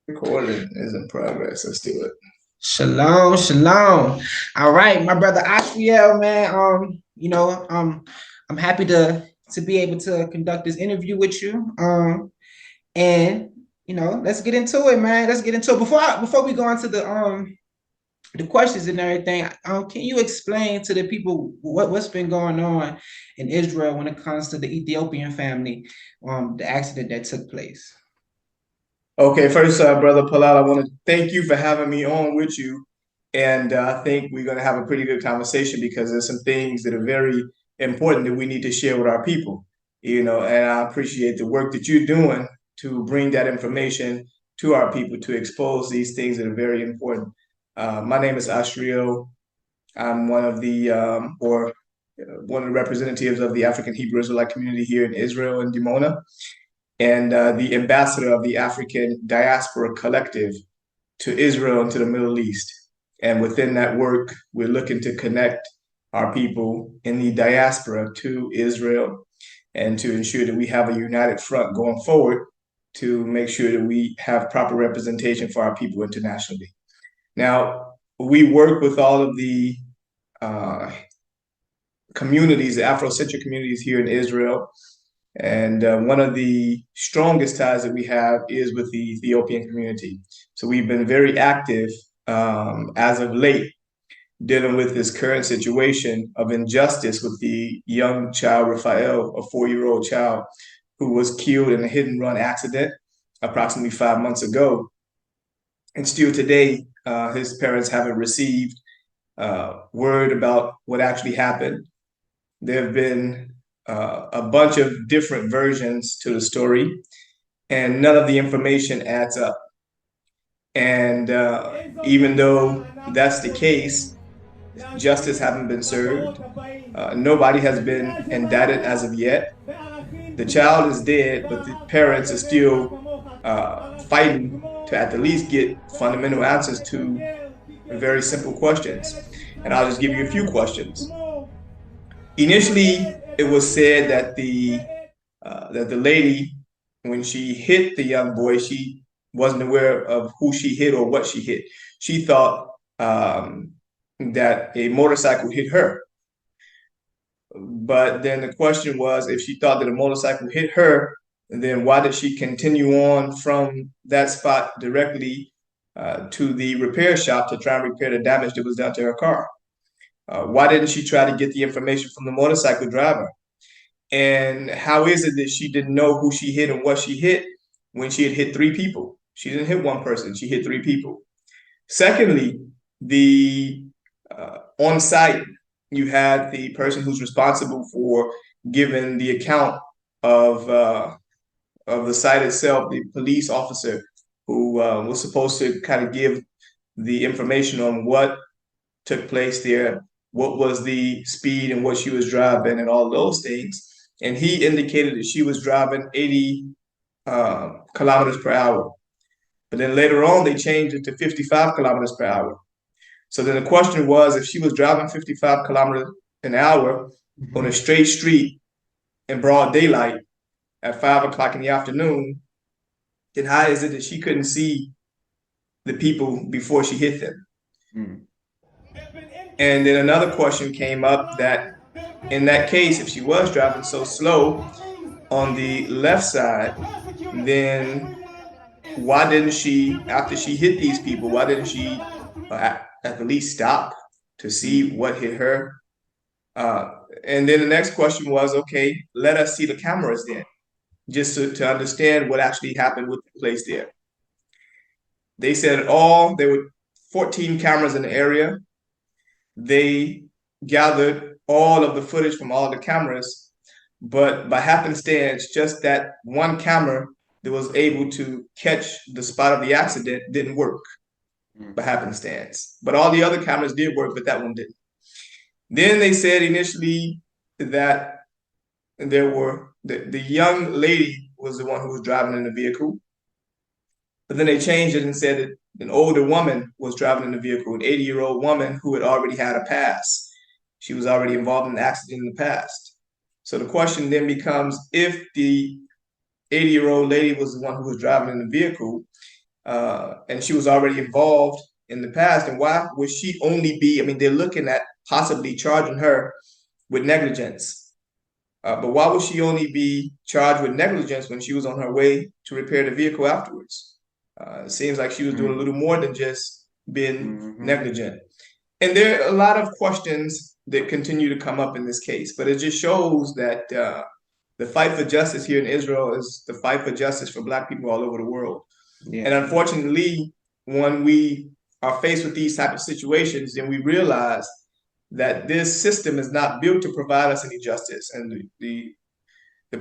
Recording is in progress. Let's do it. Shalom, shalom. All right, my brother Ashriel, man. I'm happy to be able to conduct this interview with you. And let's get into it, man. Let's get into it. Before we go into the questions and everything, can you explain to the people what's been going on in Israel when it comes to the Ethiopian family, the accident that took place? Okay, first, Brother Palal, I want to thank you for having me on with you. And I think we're going to have a pretty good conversation because there's some things that are very important that we need to share with our people, and I appreciate the work that you're doing to bring that information to our people, to expose these things that are very important. My name is Ashriel. I'm one of the representatives of the African Hebrew Israelite community here in Israel and Dimona, and the ambassador of the African Diaspora Collective to Israel and to the Middle East. And within that work, we're looking to connect our people in the diaspora to Israel and to ensure that we have a united front going forward to make sure that we have proper representation for our people internationally. Now, we work with all of the uh, communities, the Afrocentric communities here in Israel. And one of the strongest ties that we have is with the Ethiopian community. So we've been very active as of late dealing with this current situation of injustice with the young child, Raphael, a 4-year-old child who was killed in a hit and run accident approximately 5 months ago. And still today, his parents haven't received word about what actually happened. There have been a bunch of different versions to the story, and none of the information adds up. And even though that's the case, justice hasn't been served. Nobody has been indicted as of yet. The child is dead, but the parents are still fighting to at the least get fundamental answers to very simple questions. And I'll just give you a few questions. Initially, it was said that the lady, when she hit the young boy, she wasn't aware of who she hit or what she hit. She thought that a motorcycle hit her. But then the question was, if she thought that a motorcycle hit her, then why did she continue on from that spot directly to the repair shop to try and repair the damage that was done to her car? Why didn't she try to get the information from the motorcycle driver? And how is it that she didn't know who she hit and what she hit when she had hit 3 people? She didn't hit one person, she hit 3 people. Secondly, the on site, you had the person who's responsible for giving the account of the site itself, the police officer who was supposed to kind of give the information on what took place there, what was the speed and what she was driving, and all those things. And he indicated that she was driving 80 kilometers per hour. But then later on, they changed it to 55 kilometers per hour. So then the question was, if she was driving 55 kilometers an hour on a straight street in broad daylight at 5 o'clock in the afternoon, then how is it that she couldn't see the people before she hit them? Mm. And then another question came up that in that case, if she was driving so slow on the left side, then why didn't she, after she hit these people, why didn't she at the least stop to see what hit her? And then the next question was, okay, let us see the cameras then, just to understand what actually happened with the place there. They said there were 14 cameras in the area. They gathered all of the footage from all the cameras, but by happenstance, just that one camera that was able to catch the spot of the accident didn't work by happenstance. But all the other cameras did work, but that one didn't. Then they said initially that the young lady was the one who was driving in the vehicle. But then they changed it and said that an older woman was driving in the vehicle, an 80-year-old woman who had already had a pass. She was already involved in an accident in the past. So the question then becomes, if the 80-year-old lady was the one who was driving in the vehicle, and she was already involved in the past. And why would she only be? I mean, they're looking at possibly charging her with negligence. But why would she only be charged with negligence when she was on her way to repair the vehicle afterwards? It seems like she was doing a little more than just being negligent. And there are a lot of questions that continue to come up in this case, but it just shows that the fight for justice here in Israel is the fight for justice for Black people all over the world. Yeah. And unfortunately, when we are faced with these type of situations, then we realize that this system is not built to provide us any justice. And the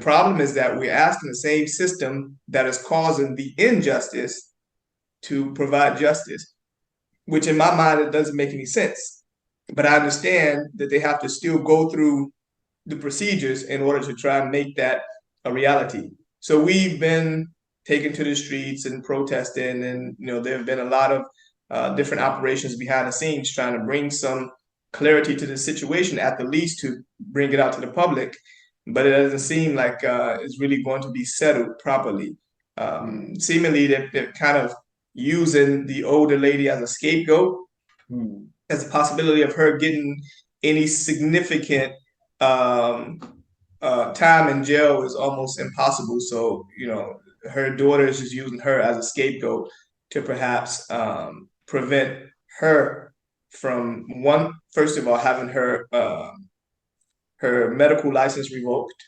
problem is that we're asking the same system that is causing the injustice to provide justice, which in my mind, it doesn't make any sense. But I understand that they have to still go through the procedures in order to try and make that a reality. So we've been taken to the streets and protesting, and there have been a lot of different operations behind the scenes trying to bring some clarity to the situation, at the least to bring it out to the public. But it doesn't seem like it's really going to be settled properly. Seemingly, they're kind of using the older lady as a scapegoat, as a possibility of her getting any significant time in jail is almost impossible. So, her daughter is just using her as a scapegoat to perhaps prevent her from, first of all, having her medical license revoked.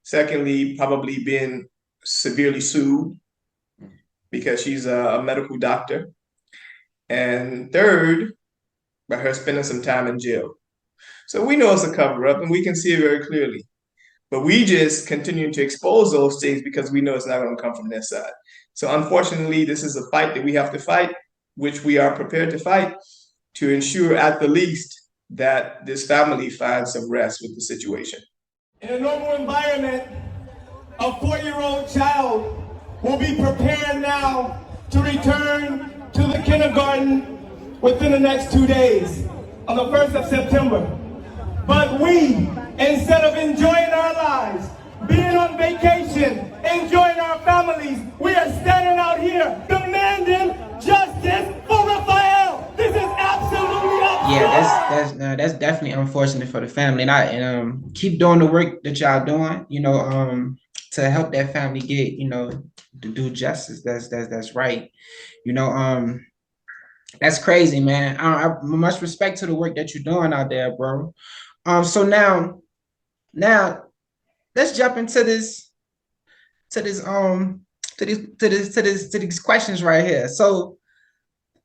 Secondly, probably being severely sued because she's a medical doctor. And third, by her spending some time in jail. So we know it's a cover up and we can see it very clearly. But we just continue to expose those things because we know it's not going to come from their side. So unfortunately, this is a fight that we have to fight, which we are prepared to fight to ensure at the least that this family finds some rest with the situation. In a normal environment, a 4-year-old child will be prepared now to return to the kindergarten within the next 2 days, on the 1st of September. But we, instead of enjoying our lives, being on vacation, enjoying our families, we are standing out here demanding justice for Raphael. This is absolutely absurd. Yeah, that's definitely unfortunate for the family. And keep doing the work that y'all doing, to help that family get, to do justice. That's right. That's crazy, man. I much respect to the work that you're doing out there, bro. So now let's jump into these questions right here. So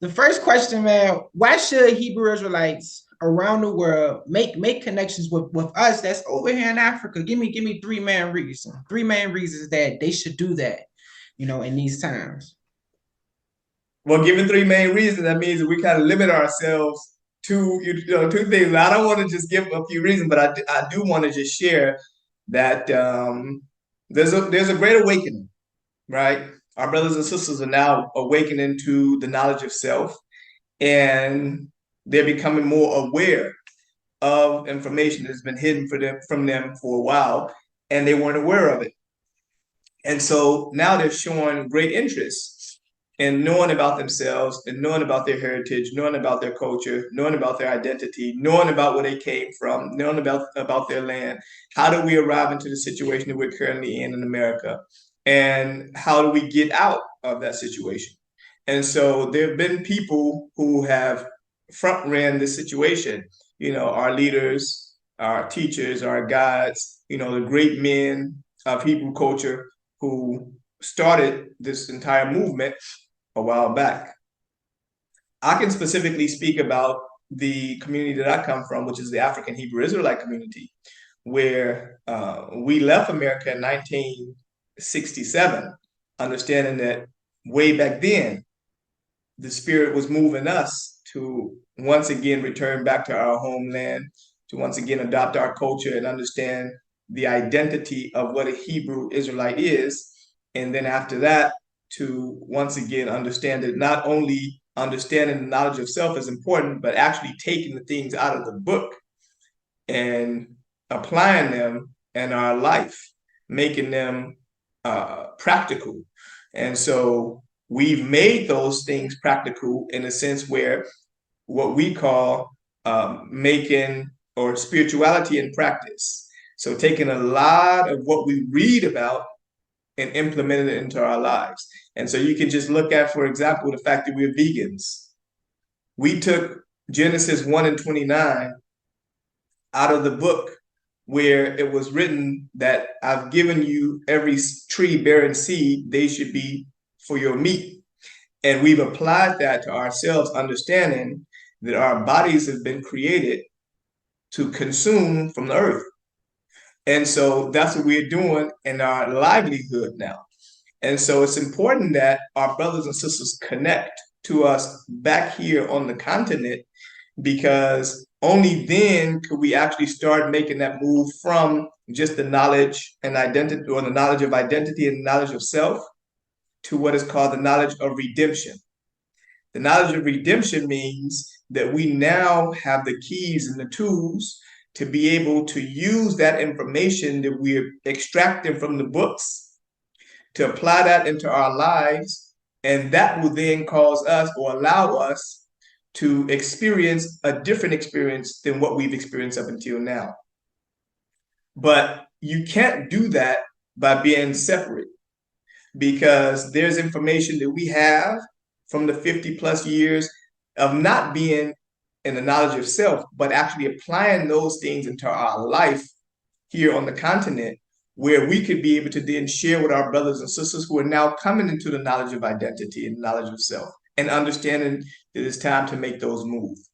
the first question, man, why should Hebrew Israelites around the world make connections with us that's over here in Africa? Give me three main reasons that they should do that, in these times. Well, given three main reasons, that means that we kind of limit ourselves to two things. I don't want to just give a few reasons, but I do want to just share that there's a great awakening, right? Our brothers and sisters are now awakening to the knowledge of self, and they're becoming more aware of information that's been hidden from them for a while, and they weren't aware of it. And so now they're showing great interest in knowing about themselves and knowing about their heritage, knowing about their culture, knowing about their identity, knowing about where they came from, knowing about their land. How do we arrive into the situation that we're currently in America? And how do we get out of that situation? And so there have been people who have front ran this situation, our leaders, our teachers, our guides, the great men of Hebrew culture who started this entire movement a while back. I can specifically speak about the community that I come from, which is the African Hebrew Israelite community, where we left America in 1967, understanding that way back then, the Spirit was moving us to once again return back to our homeland, to once again adopt our culture and understand the identity of what a Hebrew Israelite is. And then after that, to once again understand that not only understanding the knowledge of self is important, but actually taking the things out of the book and applying them in our life, making them practical. And so we've made those things practical in a sense where what we call making or spirituality in practice. So taking a lot of what we read about and implementing it into our lives. And so you can just look at, for example, the fact that we're vegans. We took Genesis 1 and 29 out of the book where it was written that I've given you every tree bearing seed, they should be for your meat. And we've applied that to ourselves, understanding that our bodies have been created to consume from the earth. And so that's what we're doing in our livelihood now. And so it's important that our brothers and sisters connect to us back here on the continent, because only then could we actually start making that move from just the knowledge and identity, or the knowledge of identity and knowledge of self, to what is called the knowledge of redemption. The knowledge of redemption means that we now have the keys and the tools to be able to use that information that we're extracting from the books to apply that into our lives. And that will then cause us or allow us to experience a different experience than what we've experienced up until now. But you can't do that by being separate, because there's information that we have from the 50 plus years of not being in the knowledge of self, but actually applying those things into our life here on the continent, where we could be able to then share with our brothers and sisters who are now coming into the knowledge of identity and knowledge of self, and understanding that it's time to make those moves.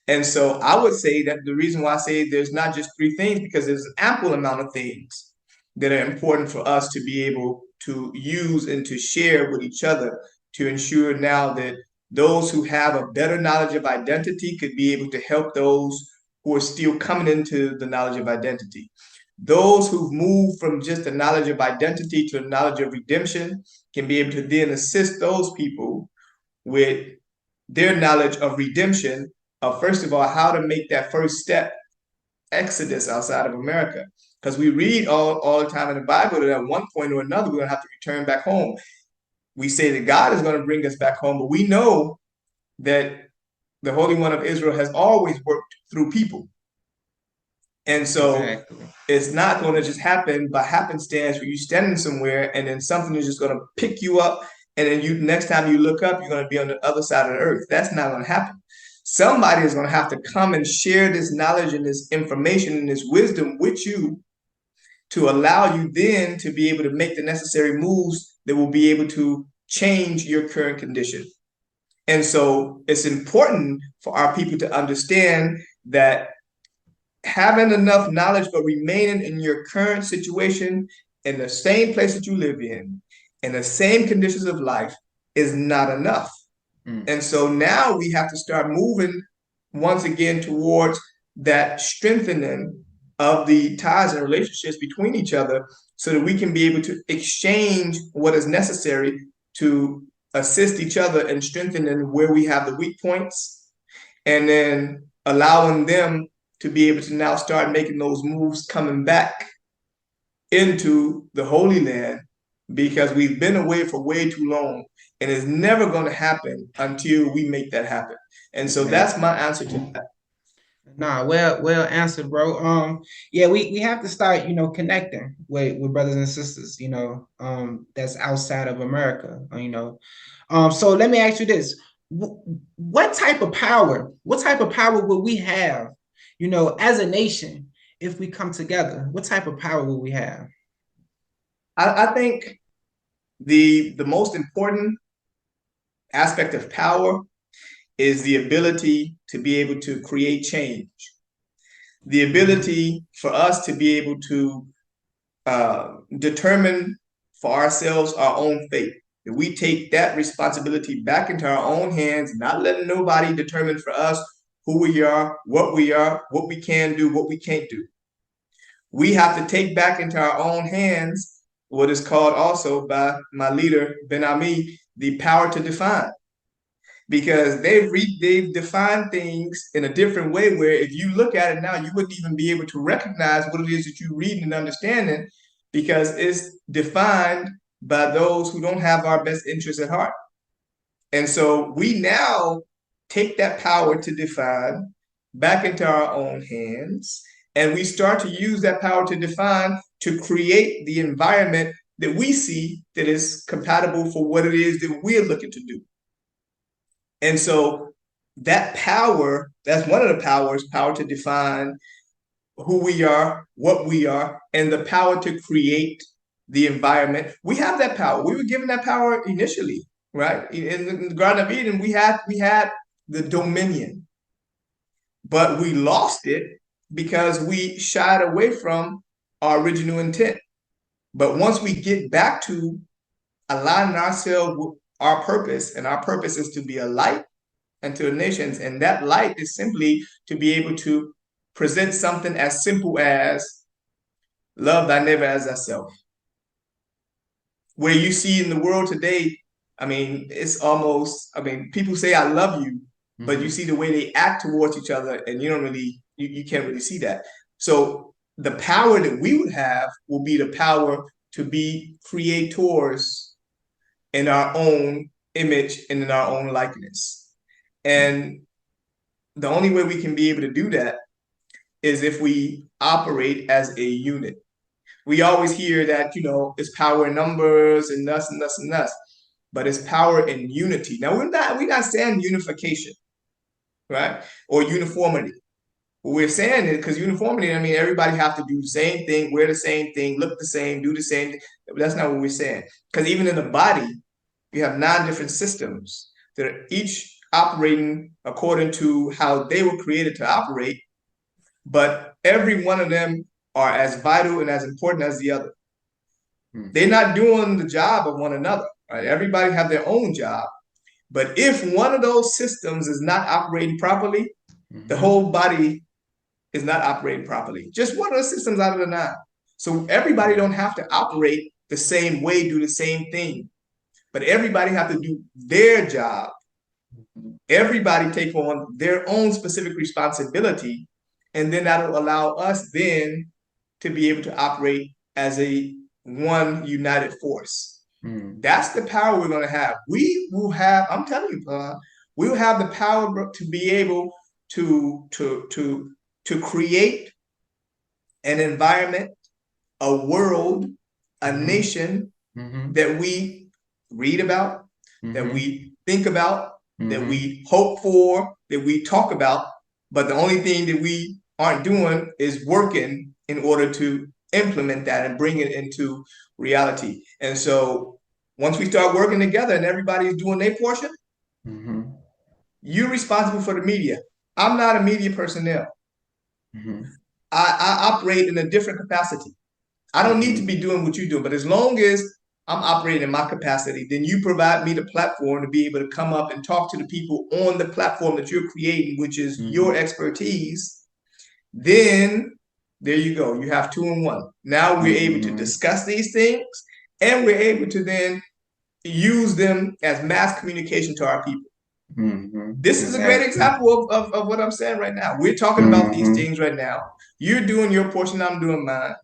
And so I would say that the reason why I say there's not just three things, because there's an ample amount of things that are important for us to be able to use and to share with each other, to ensure now that those who have a better knowledge of identity could be able to help those who are still coming into the knowledge of identity. Those who've moved from just the knowledge of identity to the knowledge of redemption can be able to then assist those people with their knowledge of redemption, of first of all, how to make that first step, exodus outside of America. Because we read all the time in the Bible that at one point or another, we're going to have to return back home. We say that God is going to bring us back home, but we know that the Holy One of Israel has always worked through people. And so it's not going to just happen by happenstance where you're standing somewhere and then something is just going to pick you up, and then you next time you look up, you're going to be on the other side of the earth. That's not going to happen. Somebody is going to have to come and share this knowledge and this information and this wisdom with you to allow you then to be able to make the necessary moves that will be able to change your current condition. And so it's important for our people to understand that having enough knowledge but remaining in your current situation, in the same place that you live in the same conditions of life, is not enough. And so now we have to start moving once again towards that strengthening of the ties and relationships between each other, so that we can be able to exchange what is necessary to assist each other in strengthening where we have the weak points, and then allowing them to be able to now start making those moves coming back into the Holy Land, because we've been away for way too long, and it's never going to happen until we make that happen. And so that's my answer to that. Nah, well answered, bro. Yeah, we have to start, connecting with brothers and sisters, that's outside of America, So let me ask you this: what type of power will we have, as a nation, if we come together? What type of power will we have? I think the most important aspect of power is the ability to be able to create change, the ability for us to be able to determine for ourselves our own fate. That we take that responsibility back into our own hands, not letting nobody determine for us who we are, what we can do, what we can't do. We have to take back into our own hands what is called also by my leader, Ben Ami, the power to define. Because they've defined things in a different way, where if you look at it now, you wouldn't even be able to recognize what it is that you read and understanding, because it's defined by those who don't have our best interests at heart. And so we now take that power to define back into our own hands, and we start to use that power to define to create the environment that we see that is compatible for what it is that we're looking to do. And so that power, that's one of the powers, power to define who we are, what we are, and the power to create the environment. We have that power. We were given that power initially, right? In the Garden of Eden, we had the dominion, but we lost it because we shied away from our original intent. But once we get back to aligning ourselves with our purpose, and our purpose is to be a light unto the nations, and that light is simply to be able to present something as simple as love thy neighbor as thyself. Where you see in the world today, I mean, it's almost, I mean, people say I love you, but you see the way they act towards each other, and you don't really, you can't really see that. So the power that we would have will be the power to be creators in our own image and in our own likeness. And the only way we can be able to do that is if we operate as a unit. We always hear that, you know, it's power in numbers and thus and thus and thus, but it's power in unity. Now we're not saying unification, right? Or uniformity. What we're saying is, because uniformity, I mean, everybody have to do the same thing, wear the same thing, look the same, do the same thing. But that's not what we're saying. Because even in the body, you have 9 different systems that are each operating according to how they were created to operate, but every one of them are as vital and as important as the other. They're not doing the job of one another, right? Everybody have their own job. But if one of those systems is not operating properly, the whole body is not operating properly. Just one of the systems out of the 9. So everybody don't have to operate the same way, do the same thing, but everybody have to do their job. Everybody take on their own specific responsibility, and then that'll allow us then to be able to operate as a one united force. That's the power we're going to have. We will have, I'm telling you, we will have the power to be able to create an environment, a world, a nation that we read about, that we think about, that we hope for, that we talk about, but the only thing that we aren't doing is working in order to implement that and bring it into reality. And so once we start working together and everybody's doing their portion, you're responsible for the media. I'm not a media personnel. I operate in a different capacity. I don't need to be doing what you do, but as long as I'm operating in my capacity, then you provide me the platform to be able to come up and talk to the people on the platform that you're creating, which is your expertise. Then there you go. You have 2 in 1. Now we're able to discuss these things, and we're able to then use them as mass communication to our people. This is a great example of what I'm saying right now. We're talking about these things right now. You're doing your portion, I'm doing mine.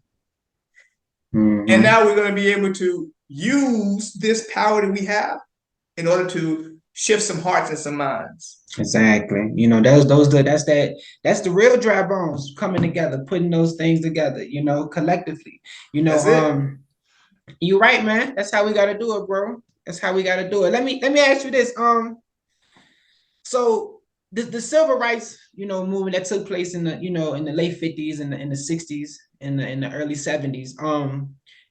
And now we're going to be able to use this power that we have in order to shift some hearts and some minds. Exactly. You know, that's the real dry bones coming together, putting those things together, you know, collectively. You know, you're right, man. That's how we got to do it, bro. That's how we got to do it. Let me ask you this. So the civil rights, you know, movement that took place in the, you know, in the late 50s and in the 60s, in the early 70s,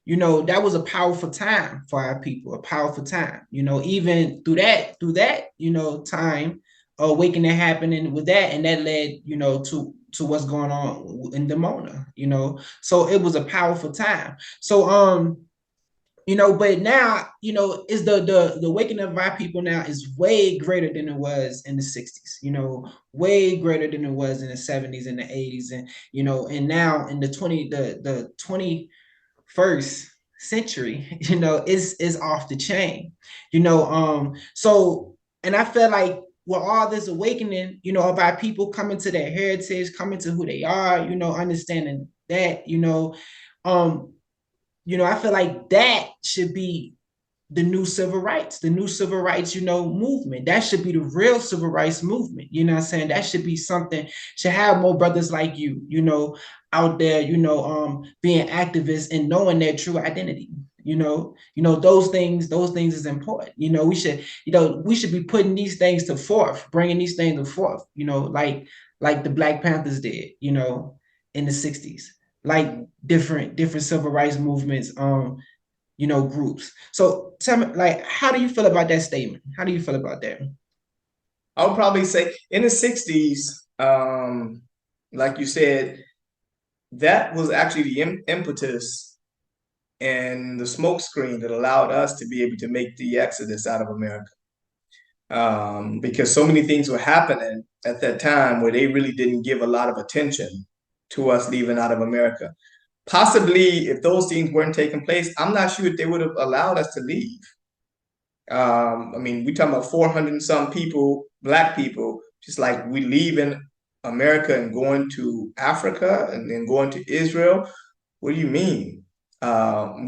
you know, that was a powerful time for our people, a powerful time, you know, even through that, you know, time, awakening happening with that, and that led, you know, to what's going on in Dimona, you know, so it was a powerful time. So, you know, but now, you know, is the awakening of our people now is way greater than it was in the 60s, you know, way greater than it was in the 70s and the 80s. And, you know, and now in the 21st century, you know, is off the chain, you know. So, and I feel like with all this awakening, you know, of our people coming to their heritage, coming to who they are, you know, understanding that, you know, I feel like that should be the new civil rights, movement. That should be the real civil rights movement. You know what I'm saying? That should be something, should have more brothers like you, out there, being activists and knowing their true identity. Those things is important. We should be putting these things to forth, bringing these things to forth, like the Black Panthers did, in the 60s, like different civil rights movements, groups. So tell me, like, how do you feel about that statement? How do you feel about that? I would probably say in the 60s, like you said, that was actually the impetus and the smokescreen that allowed us to be able to make the exodus out of America. Because so many things were happening at that time where they really didn't give a lot of attention to us leaving out of America. Possibly, if those things weren't taking place, I'm not sure if they would have allowed us to leave. I mean, we talking about 400 and some people, Black people, just like we leaving America and going to Africa and then going to Israel. What do you mean?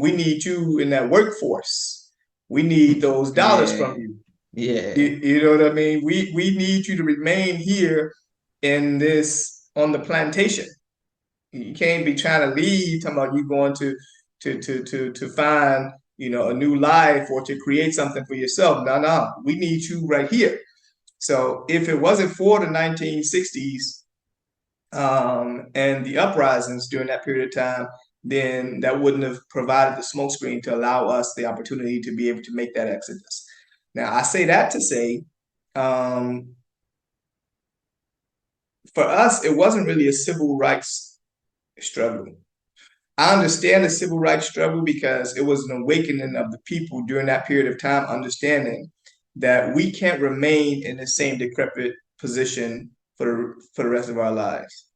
We need you in that workforce. We need those dollars from you. Yeah. You know what I mean? We need you to remain here on the plantation. You can't be trying to leave, talking about you going to find, a new life or to create something for yourself. No, we need you right here. So if it wasn't for the 1960s and the uprisings during that period of time, then that wouldn't have provided the smokescreen to allow us the opportunity to be able to make that exodus. Now, I say that to say, for us, it wasn't really a civil rights struggle. I understand the civil rights struggle because it was an awakening of the people during that period of time, understanding that we can't remain in the same decrepit position for the rest of our lives.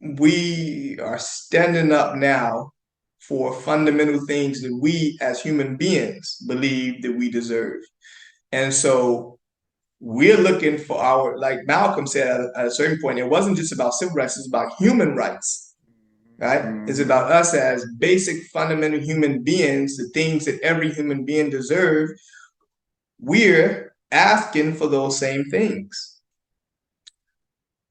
We are standing up now for fundamental things that we as human beings believe that we deserve. And so we're looking for like Malcolm said at a certain point, it wasn't just about civil rights, it's about human rights, right? It's about us as basic fundamental human beings, the things that every human being deserves. We're asking for those same things.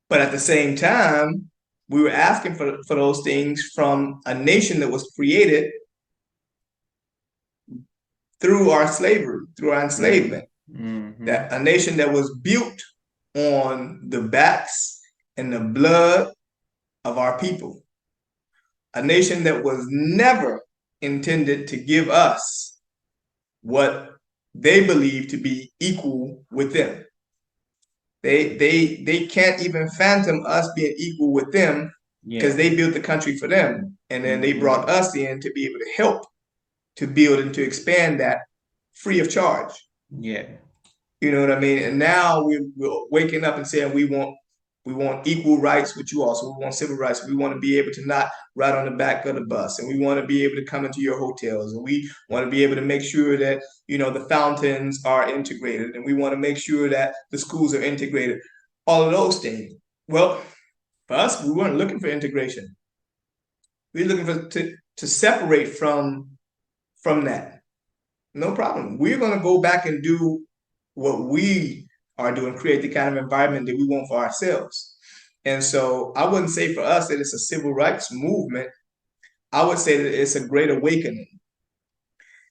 But at the same time, we were asking for those things from a nation that was created through our slavery, through our enslavement. That a nation that was built on the backs and the blood of our people. A nation that was never intended to give us what they believe to be equal with them. They can't even fathom us being equal with them because they built the country for them. And then they brought us in to be able to help to build and to expand that free of charge. Yeah. You know what I mean? And now we're waking up and saying we want equal rights with you also. We want civil rights. We want to be able to not ride on the back of the bus. And we want to be able to come into your hotels. And we want to be able to make sure that, the fountains are integrated. And we want to make sure that the schools are integrated. All of those things. Well, for us, we weren't looking for integration. We were looking to separate from that. No problem. We're going to go back and do what we are doing, create the kind of environment that we want for ourselves. And so I wouldn't say for us that it's a civil rights movement. I would say that it's a great awakening.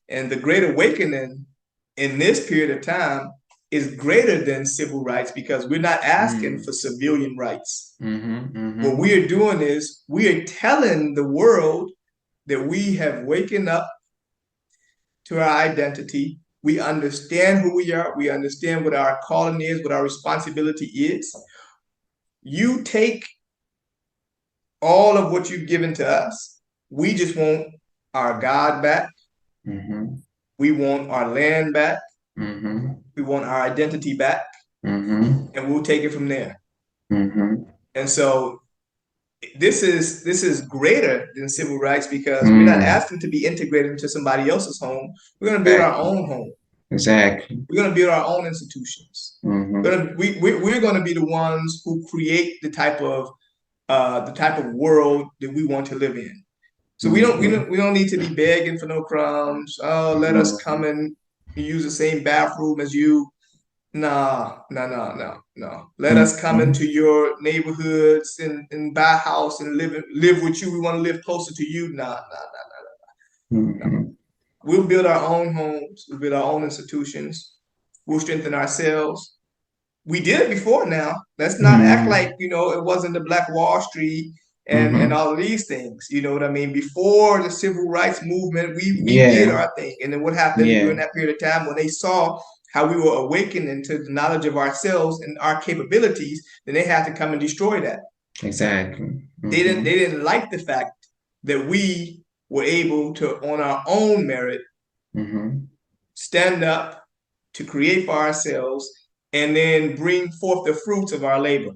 And the great awakening in this period of time is greater than civil rights because we're not asking for civilian rights. What we are doing is we are telling the world that we have waken up to our identity. We understand who we are. We understand what our calling is, what our responsibility is. You take all of what you've given to us. We just want our God back. We want our land back. We want our identity back. And we'll take it from there. And so this is greater than civil rights because we're not asking to be integrated into somebody else's home. We're going to build our own home. Exactly. We're going to build our own institutions. We're going to be the ones who create the type of world that we want to live in. So we don't need to be begging for no crumbs. Oh, let us come and use the same bathroom as you. No. Let us come into your neighborhoods and buy a house and live with you. We want to live closer to you. Nah. We'll build our own homes. We'll build our own institutions. We'll strengthen ourselves. We did it before now. Let's not act like, it wasn't the Black Wall Street and all of these things. You know what I mean? Before the civil rights movement, we did our thing. And then what happened during that period of time when they saw how we were awakening to the knowledge of ourselves and our capabilities, then they had to come and destroy that. Exactly. They didn't like the fact that we were able to, on our own merit, stand up to create for ourselves and then bring forth the fruits of our labor.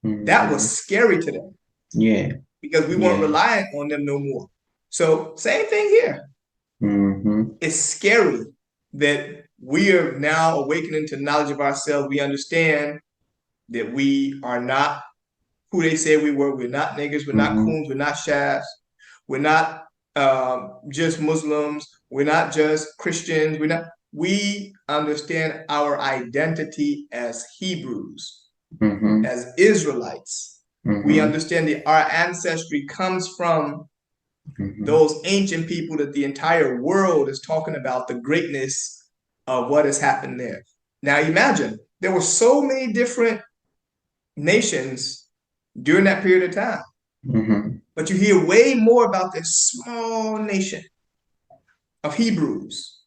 That was scary to them. Yeah. Because we weren't relying on them no more. So same thing here. It's scary that we are now awakening to knowledge of ourselves. We understand that we are not who they say we were. We're not niggas. We're not coons. We're not shafts. We're not just Muslims. We're not just Christians. We understand our identity as Hebrews, as Israelites. We understand that our ancestry comes from those ancient people that the entire world is talking about, the greatness of what has happened there. Now imagine, there were so many different nations during that period of time. But you hear way more about this small nation of Hebrews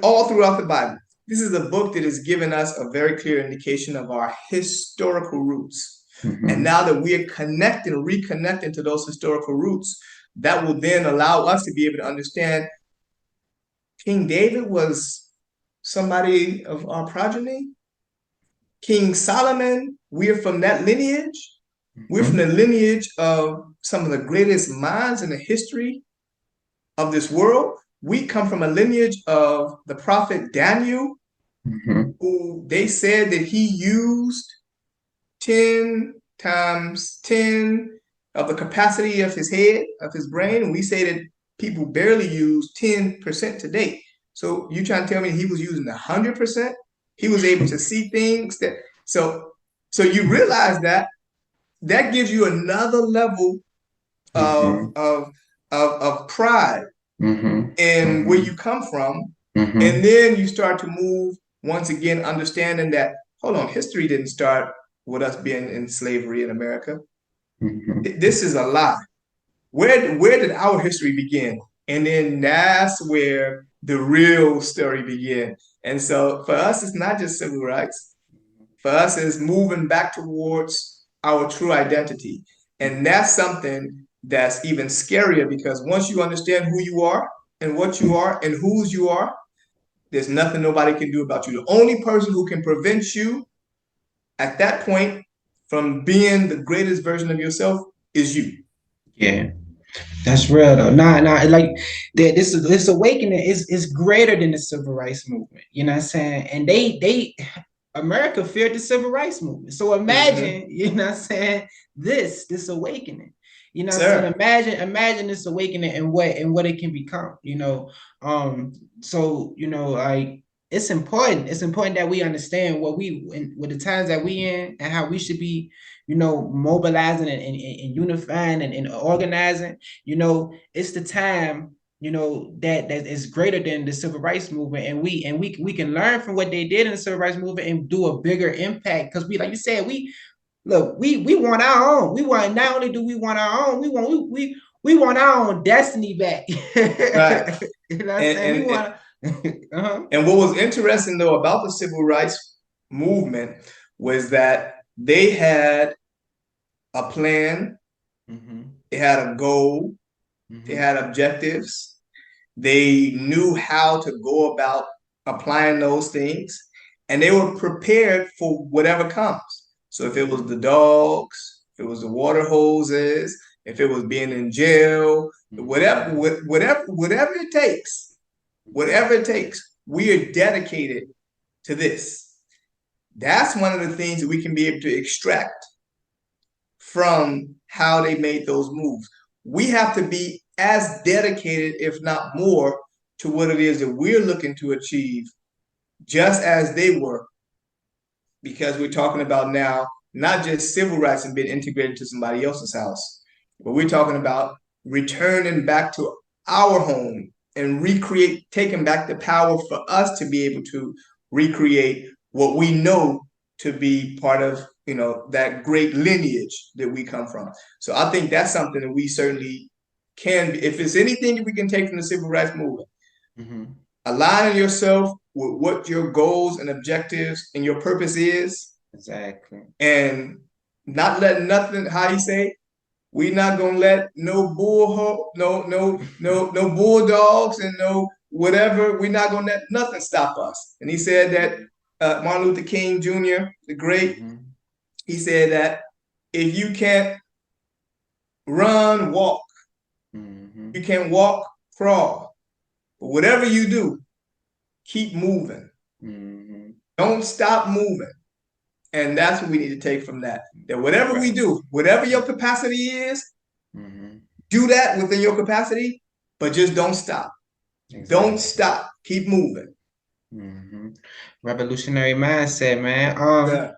all throughout the Bible. This is a book that has given us a very clear indication of our historical roots. And now that we are reconnecting to those historical roots, that will then allow us to be able to understand King David was somebody of our progeny. King Solomon, we're from that lineage. We're from the lineage of some of the greatest minds in the history of this world. We come from a lineage of the prophet Daniel, who they said that he used 10 times 10 of the capacity of his head, of his brain. And we say that people barely use 10% today. So you trying to tell me he was using 100%? He was able to see things that, so you realize that gives you another level of pride in where you come from. And then you start to move, once again, understanding that, hold on, history didn't start with us being in slavery in America. This is a lie. Where did our history begin? And then that's where the real story began. And so for us, it's not just civil rights. For us, it's moving back towards our true identity. And that's something that's even scarier, because once you understand who you are and what you are and whose you are, there's nothing nobody can do about you. The only person who can prevent you at that point from being the greatest version of yourself is you. Yeah. That's real though. Like this awakening is greater than the civil rights movement. You know what I'm saying? And they America feared the civil rights movement. So imagine, you know what I'm saying, this awakening. You know what I'm saying? Imagine this awakening and what it can become, you know. So, you know, like it's important. It's important that we understand what the times that we in and how we should be, you know, mobilizing and unifying and organizing. You know, it's the time, you know, that is greater than the civil rights movement, and we can learn from what they did in the civil rights movement and do a bigger impact, because we, like you said, we want our own. We want, not only do we want our own, we want our own destiny back. Right. You know what I'm saying? And what was interesting though about the civil rights movement was that they had a plan, they had a goal, they had objectives, they knew how to go about applying those things, and they were prepared for whatever comes. So if it was the dogs, if it was the water hoses, if it was being in jail, whatever it takes, we are dedicated to this. That's one of the things that we can be able to extract from how they made those moves. We have to be as dedicated, if not more, to what it is that we're looking to achieve, just as they were, because we're talking about now not just civil rights and being integrated to somebody else's house, but we're talking about returning back to our home and taking back the power for us to be able to recreate what we know to be part of, that great lineage that we come from. So I think that's something that we certainly can, if it's anything that we can take from the civil rights movement, aligning yourself with what your goals and objectives and your purpose is. Exactly. And not letting nothing, how you say, we're not gonna let no no bulldogs and no whatever. We're not gonna let nothing stop us. And he said that Martin Luther King Jr., the great, he said that if you can't run, walk. You can walk, crawl. But whatever you do, keep moving. Don't stop moving. And that's what we need to take from that. That whatever we do, whatever your capacity is, do that within your capacity, but just don't stop. Exactly. Don't stop. Keep moving. Revolutionary mindset, man. Yeah.